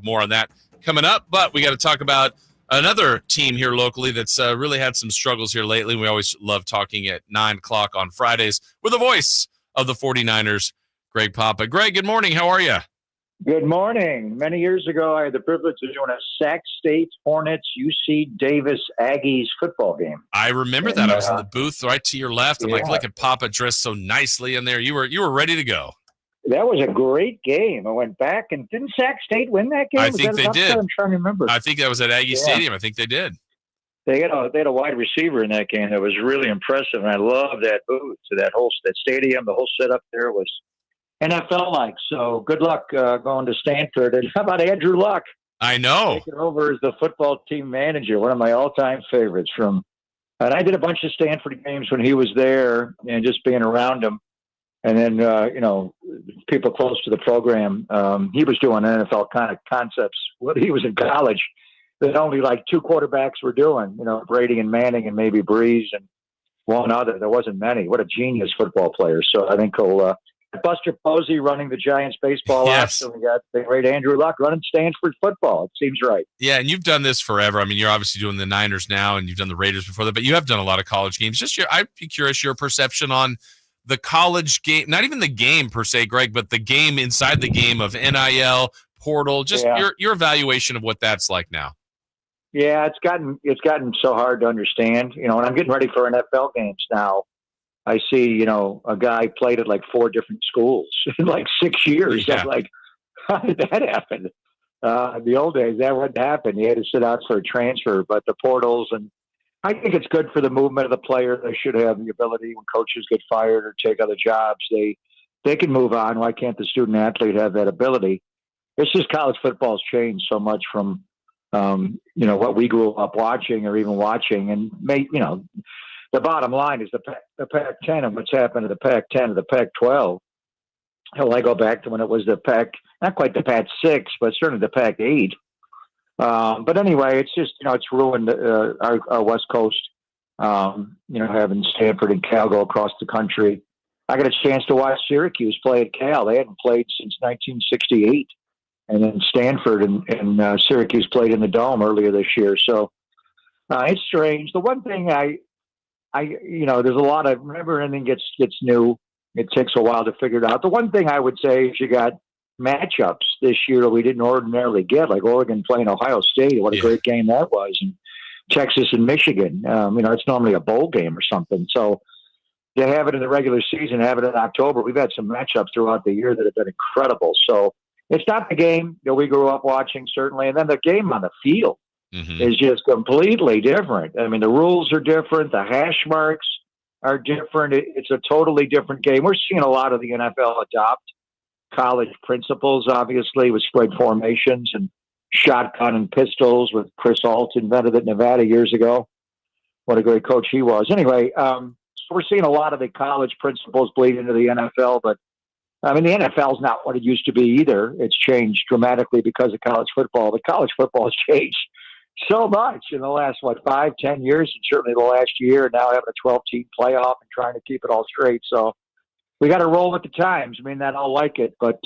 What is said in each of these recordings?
More on that coming up, but we got to talk about another team here locally that's really had some struggles here lately. We always love talking at 9 o'clock on Fridays with the voice of the 49ers, Greg Papa. Greg, good morning. How are you? Good morning. Many years ago, I had the privilege of doing a Sac State Hornets UC Davis Aggies football game. I remember that. I was in the booth right to your left. I'm like, look at Papa dressed so nicely in there. You were ready to go. That was a great game. I went back, and didn't Sac State win that game? I think they did. I'm trying to remember. I think that was at Aggie Stadium. I think they did. They had a wide receiver in that game that was really impressive, and I love that booth. So that stadium, the whole setup there was NFL-like. So good luck going to Stanford. And how about Andrew Luck? I know. Taking over as the football team manager, one of my all-time favorites. And I did a bunch of Stanford games when he was there, and just being around him. And then, people close to the program, he was doing NFL kind of concepts when he was in college that only like two quarterbacks were doing, Brady and Manning and maybe Breeze and one other. There wasn't many. What a genius football player. So I think he'll Buster Posey running the Giants baseball ops. So we got the great Andrew Luck running Stanford football. It seems right. Yeah, and you've done this forever. I mean, you're obviously doing the Niners now, and you've done the Raiders before that, but you have done a lot of college games. I'd be curious your perception on the college game, not even the game per se, Greg, but the game inside the game of NIL, portal, just your evaluation of what that's like now. Yeah, it's gotten so hard to understand, and I'm getting ready for NFL games now. I see, a guy played at like 4 different schools in like 6 years. Yeah. I'm like, how did that happen? In the old days, that wouldn't happen. You had to sit out for a transfer, but the portals, and I think it's good for the movement of the player. They should have the ability when coaches get fired or take other jobs, they can move on. Why can't the student athlete have that ability? It's just college football's changed so much from, what we grew up watching or even watching. And, the bottom line is the Pac-10 and what's happened to the Pac-10 to the Pac-12. Hell, I go back to when it was the not quite the Pac-6, but certainly the Pac-8. But anyway, it's just, it's ruined our West Coast, having Stanford and Cal go across the country. I got a chance to watch Syracuse play at Cal. They hadn't played since 1968. And then Stanford and Syracuse played in the Dome earlier this year. So it's strange. The one thing there's a lot of, whenever anything gets new, it takes a while to figure it out. The one thing I would say is you got matchups this year that we didn't ordinarily get, like Oregon playing Ohio State. What a great game that was. And Texas and Michigan. It's normally a bowl game or something. So to have it in the regular season, have it in October, we've had some matchups throughout the year that have been incredible. So it's not the game that we grew up watching, certainly. And then the game on the field is just completely different. I mean, the rules are different. The hash marks are different. It's a totally different game. We're seeing a lot of the NFL adopt college principles, obviously, with spread formations and shotgun and pistols with Chris Alt invented at Nevada years ago. What a great coach he was. Anyway, so we're seeing a lot of the college principles bleed into the NFL, but the NFL is not what it used to be either. It's changed dramatically because of college football. But college football has changed so much in the last, 5-10 years, and certainly the last year, and now having a 12-team playoff and trying to keep it all straight. So we got to roll with the times. I don't like it. But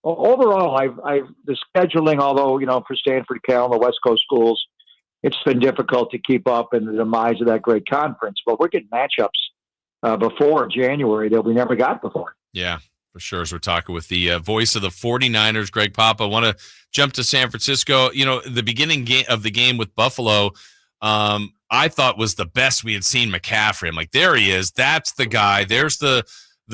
overall, the scheduling, although, for Stanford, Cal, and the West Coast schools, it's been difficult to keep up in the demise of that great conference. But we're getting matchups before January that we never got before. Yeah. For sure, as we're talking with the voice of the 49ers, Greg Papa. I want to jump to San Francisco. The beginning of the game with Buffalo, I thought was the best we had seen McCaffrey. I'm like, there he is. That's the guy. There's the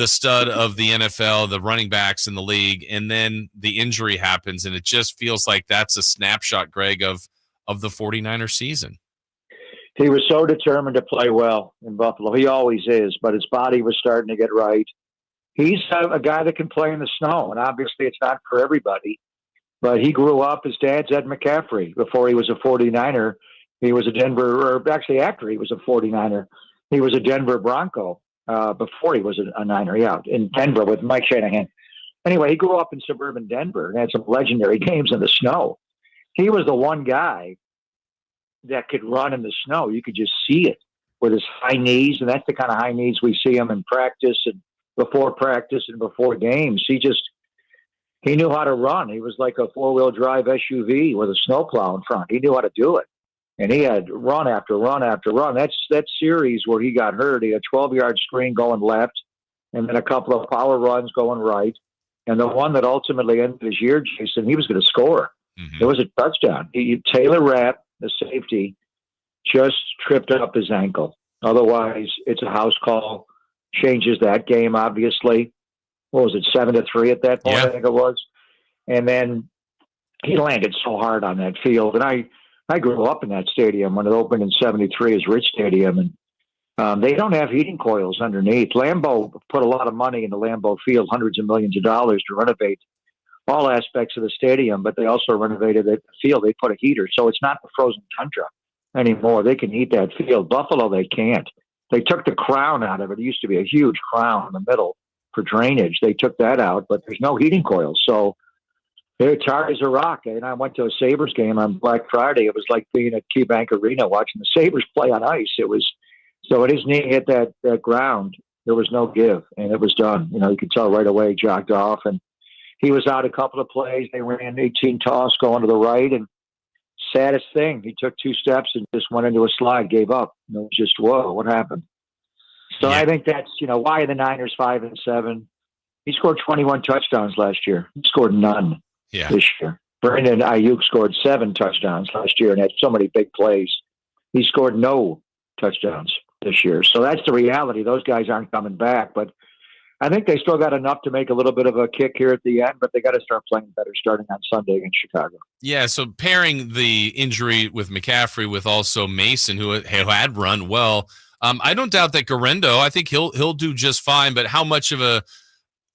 stud of the NFL, the running backs in the league. And then the injury happens, and it just feels like that's a snapshot, Greg, of the 49ers season. He was so determined to play well in Buffalo. He always is, but his body was starting to get right. He's a guy that can play in the snow, and obviously it's not for everybody. But he grew up, his dad's Ed McCaffrey. Before he was a 49er, he was after he was a 49er, he was a Denver Bronco before he was a Niner, in Denver with Mike Shanahan. Anyway, he grew up in suburban Denver and had some legendary games in the snow. He was the one guy that could run in the snow. You could just see it with his high knees, and that's the kind of high knees we see him in practice and before practice and before games. He knew how to run. He was like a four-wheel drive SUV with a snowplow in front. He knew how to do it. And he had run after run after run. That series where he got hurt, he had a 12-yard screen going left and then a couple of power runs going right. And the one that ultimately ended his year, Jason, he was going to score. It was a touchdown. Taylor Rapp, the safety, just tripped up his ankle. Otherwise, it's a house call. Changes that game, obviously. What was it, 7-3 at that point, I think it was. And then he landed so hard on that field. And I grew up in that stadium when it opened in 73 as Rich Stadium. And they don't have heating coils underneath. Lambeau put a lot of money into Lambeau Field, hundreds of millions of dollars to renovate all aspects of the stadium, but they also renovated the field. They put a heater. So it's not the frozen tundra anymore. They can heat that field. Buffalo, they can't. They took the crown out of it. It used to be a huge crown in the middle for drainage. They took that out, but there's no heating coils. So it's hard as a rock. And I went to a Sabres game on Black Friday. It was like being at KeyBank Arena watching the Sabres play on ice. It was, so when his knee hit that ground, there was no give, and it was done. You know, you could tell right away he jogged off, and he was out a couple of plays. They ran 18 toss going to the right, and saddest thing, he took 2 steps and just went into a slide, gave up. And it was just, whoa, what happened? So I think that's, you know, why the Niners 5-7. He scored 21 touchdowns last year. He scored none this year. Brandon Ayuk scored 7 touchdowns last year and had so many big plays. He scored no touchdowns this year. So that's the reality. Those guys aren't coming back, but I think they still got enough to make a little bit of a kick here at the end, but they got to start playing better starting on Sunday against Chicago. Yeah, so pairing the injury with McCaffrey with also Mason, who had run well, I don't doubt that Guerrendo, I think he'll do just fine, but how much of a,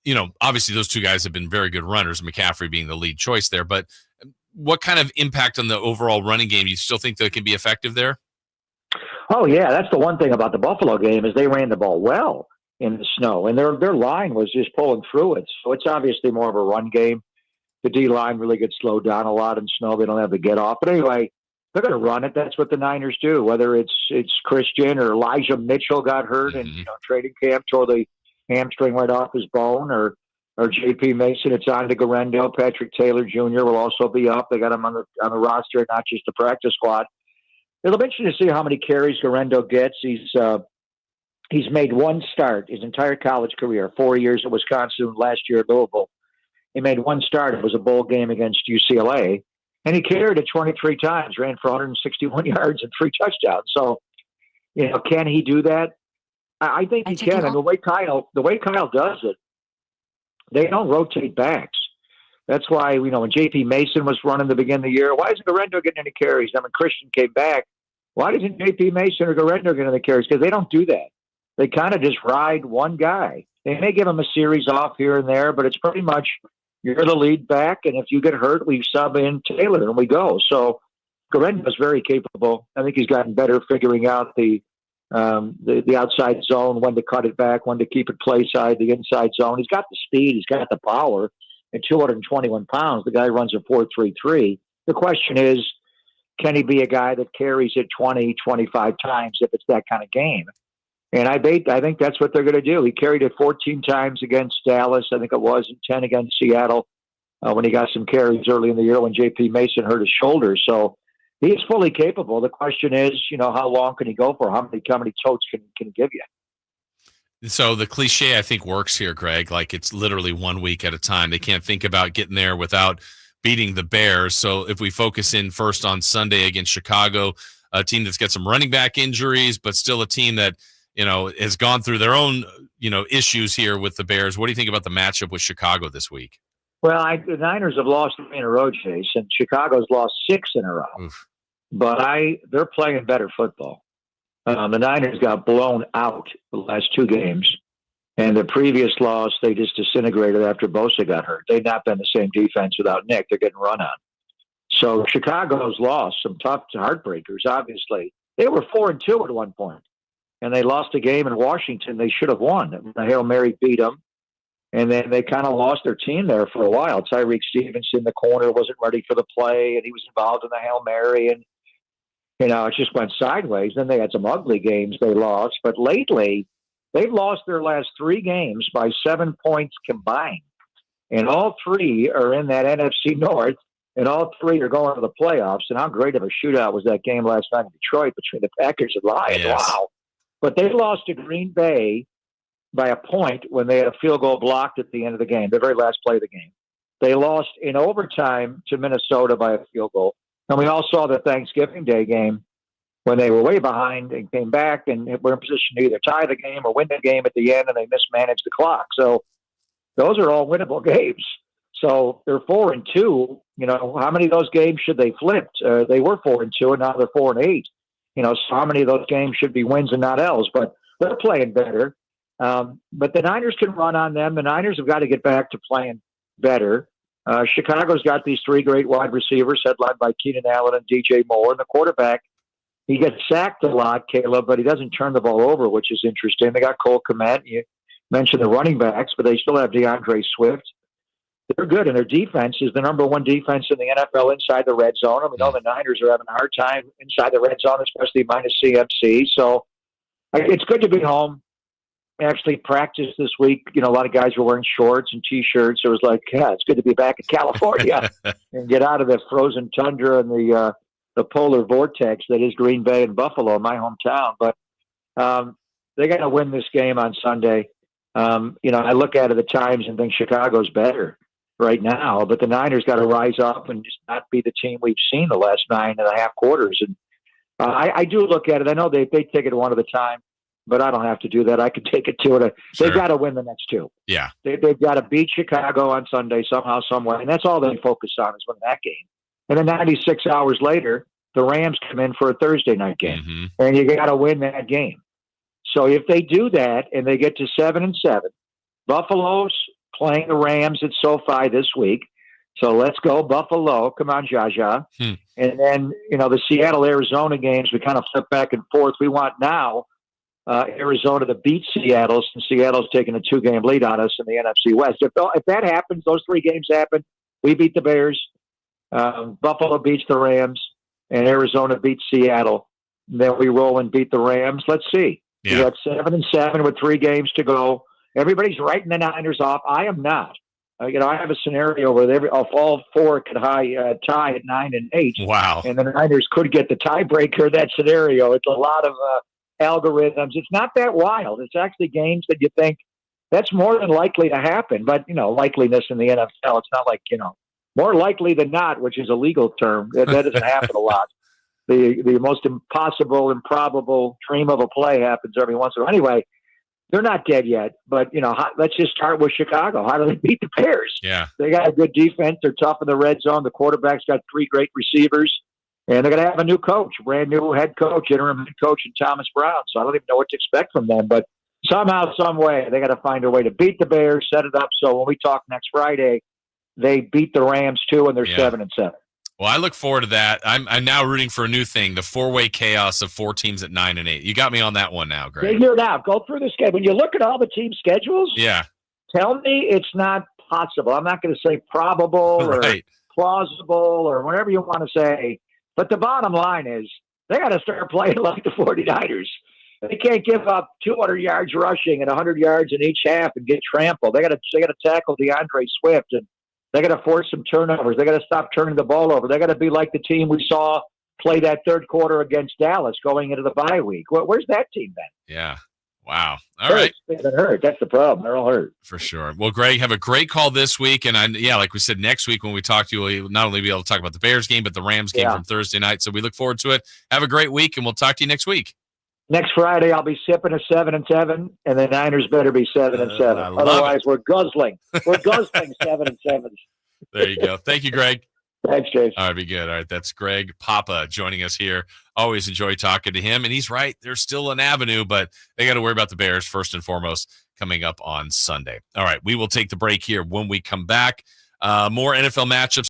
you know, obviously those two guys have been very good runners, McCaffrey being the lead choice there, but what kind of impact on the overall running game? You still think they can be effective there? Oh, yeah, that's the one thing about the Buffalo game is they ran the ball well in the snow, and their line was just pulling through it. So it's obviously more of a run game. The D line really gets slowed down a lot in snow. They don't have the get off. But anyway, they're going to run it. That's what the Niners do. Whether it's Christian or Elijah Mitchell got hurt and training camp tore the hamstring right off his bone, or J.P. Mason. It's on to Guerrendo. Patrick Taylor Jr. will also be up. They got him on the roster, not just the practice squad. It'll be interesting to see how many carries Guerrendo gets. He's made one start his entire college career, 4 years at Wisconsin, last year at Louisville. He made one start. It was a bowl game against UCLA, and he carried it 23 times, ran for 161 yards and 3 touchdowns. So, you know, can he do that? I think he can. And the way Kyle does it, they don't rotate backs. That's why, you know, when J.P. Mason was running the beginning of the year, why isn't Guerrendo getting any carries? I mean, Christian came back. Why doesn't J.P. Mason or Guerrendo get any carries? Because they don't do that. They kind of just ride one guy. They may give him a series off here and there, but it's pretty much you're the lead back, and if you get hurt, we sub in Taylor and we go. So Guerrendo is very capable. I think he's gotten better figuring out the outside zone, when to cut it back, when to keep it play side, the inside zone. He's got the speed. He's got the power. At 221 pounds, the guy runs a 4.33. The question is, can he be a guy that carries it 20, 25 times if it's that kind of game? And I think that's what they're going to do. He carried it 14 times against Dallas, I think it was, and 10 against Seattle when he got some carries early in the year when J.P. Mason hurt his shoulder. So he is fully capable. The question is, you know, how long can he go for? How many totes can he give you? So the cliche, I think, works here, Greg. Like, it's literally 1 week at a time. They can't think about getting there without beating the Bears. So if we focus in first on Sunday against Chicago, a team that's got some running back injuries, but still a team that, you know, has gone through their own, you know, issues here with the Bears. What do you think about the matchup with Chicago this week? Well, the Niners have lost 3 in a row, Chase, and Chicago's lost 6 in a row. Oof. But they're playing better football. The Niners got blown out the last 2 games, and the previous loss, they just disintegrated after Bosa got hurt. They'd not been the same defense without Nick. They're getting run on. So Chicago's lost some tough heartbreakers, obviously. They were 4-2 at one point, and they lost a game in Washington they should have won. The Hail Mary beat them, and then they kind of lost their team there for a while. Tyreek Stevenson, the corner, wasn't ready for the play, and he was involved in the Hail Mary, and you know, it just went sideways. Then they had some ugly games they lost. But lately, they've lost their last 3 games by 7 points combined. and all three are in that NFC North, and all three are going to the playoffs. And how great of a shootout was that game last night in Detroit between the Packers and Lions? Yes. Wow. But they lost to Green Bay by a point when they had a field goal blocked at the end of the game, the very last play of the game. They lost in overtime to Minnesota by a field goal. And we all saw the Thanksgiving Day game when they were way behind and came back and were in position to either tie the game or win the game at the end, and they mismanaged the clock. So those are all winnable games. So they're 4-2. You know, how many of those games should they flip? They were 4-2, and now they're 4-8. You know, so how many of those games should be wins and not L's? But they're playing better. But the Niners can run on them. The Niners have got to get back to playing better. Chicago's got these three great wide receivers, headlined by Keenan Allen and DJ Moore. And the quarterback, he gets sacked a lot, Caleb, but he doesn't turn the ball over, which is interesting. They got Cole Kmet. You mentioned the running backs, but they still have DeAndre Swift. They're good, and their defense is the number one defense in the NFL inside the red zone. And we know the Niners are having a hard time inside the red zone, especially minus CMC. So it's good to be home. Actually practiced this week. You know, a lot of guys were wearing shorts and T-shirts. It was like, yeah, it's good to be back in California and get out of the frozen tundra and the polar vortex that is Green Bay and Buffalo, my hometown. But they got to win this game on Sunday. You know, I look at it at times and think Chicago's better right now, but the Niners got to rise up and just not be the team we've seen the last 9.5 quarters. And I do look at it. I know they take it one at a time, but I don't have to do that. I can take it two at a. Sure. They've got to win the next two. Yeah, they've got to beat Chicago on Sunday somehow, some way, and that's all they focus on is winning that game. And then 96 hours later, the Rams come in for a Thursday night game, and you got to win that game. So if they do that and they get to 7-7, Buffalo's playing the Rams at SoFi this week. So let's go Buffalo. Come on, Jaja. And then, you know, the Seattle-Arizona games, we kind of flip back and forth. We want now Arizona to beat Seattle, since Seattle's taking a 2-game lead on us in the NFC West. If that happens, those 3 games happen, we beat the Bears, Buffalo beats the Rams, and Arizona beats Seattle. Then we roll and beat the Rams. Let's see. Yeah. We got 7-7 with 3 games to go. Everybody's writing the Niners off. I am not. You know, I have a scenario where all 4 could tie at 9-8. Wow. And the Niners could get the tiebreaker of that scenario. It's a lot of algorithms. It's not that wild. It's actually games that you think that's more than likely to happen. But, you know, likeliness in the NFL, it's not like, you know, more likely than not, which is a legal term. That doesn't happen a lot. The most impossible, improbable dream of a play happens every once in a while. Anyway, they're not dead yet, but, you know, let's just start with Chicago. How do they beat the Bears? Yeah. They got a good defense. They're tough in the red zone. The quarterback's got 3 great receivers, and they're going to have a new coach, brand new head coach, interim head coach in Thomas Brown. So I don't even know what to expect from them, but somehow, some way, they got to find a way to beat the Bears, set it up so when we talk next Friday, they beat the Rams too, and they're 7-7. Well, I look forward to that. I'm now rooting for a new thing, the 4-way chaos of 4 teams at 9-8. You got me on that one now, Greg. Figure it out. Go through this game. When you look at all the team schedules, tell me it's not possible. I'm not going to say probable or plausible or whatever you want to say. But the bottom line is they got to start playing like the 49ers. They can't give up 200 yards rushing and 100 yards in each half and get trampled. They got to tackle DeAndre Swift, and they got to force some turnovers. They got to stop turning the ball over. They got to be like the team we saw play that third quarter against Dallas going into the bye week. Where's that team then? Yeah. Wow. All right. They've been hurt. That's the problem. They're all hurt. For sure. Well, Greg, have a great call this week. And like we said, next week when we talk to you, we'll not only be able to talk about the Bears game, but the Rams game from Thursday night. So we look forward to it. Have a great week, and we'll talk to you next week. Next Friday, I'll be sipping a 7-7, and the Niners better be 7-7. Otherwise, we're guzzling. We're guzzling 7-7. There you go. Thank you, Greg. Thanks, Jason. All right, be good. All right, that's Greg Papa joining us here. Always enjoy talking to him, and he's right. There's still an avenue, but they got to worry about the Bears first and foremost coming up on Sunday. All right, we will take the break here. When we come back, more NFL matchups.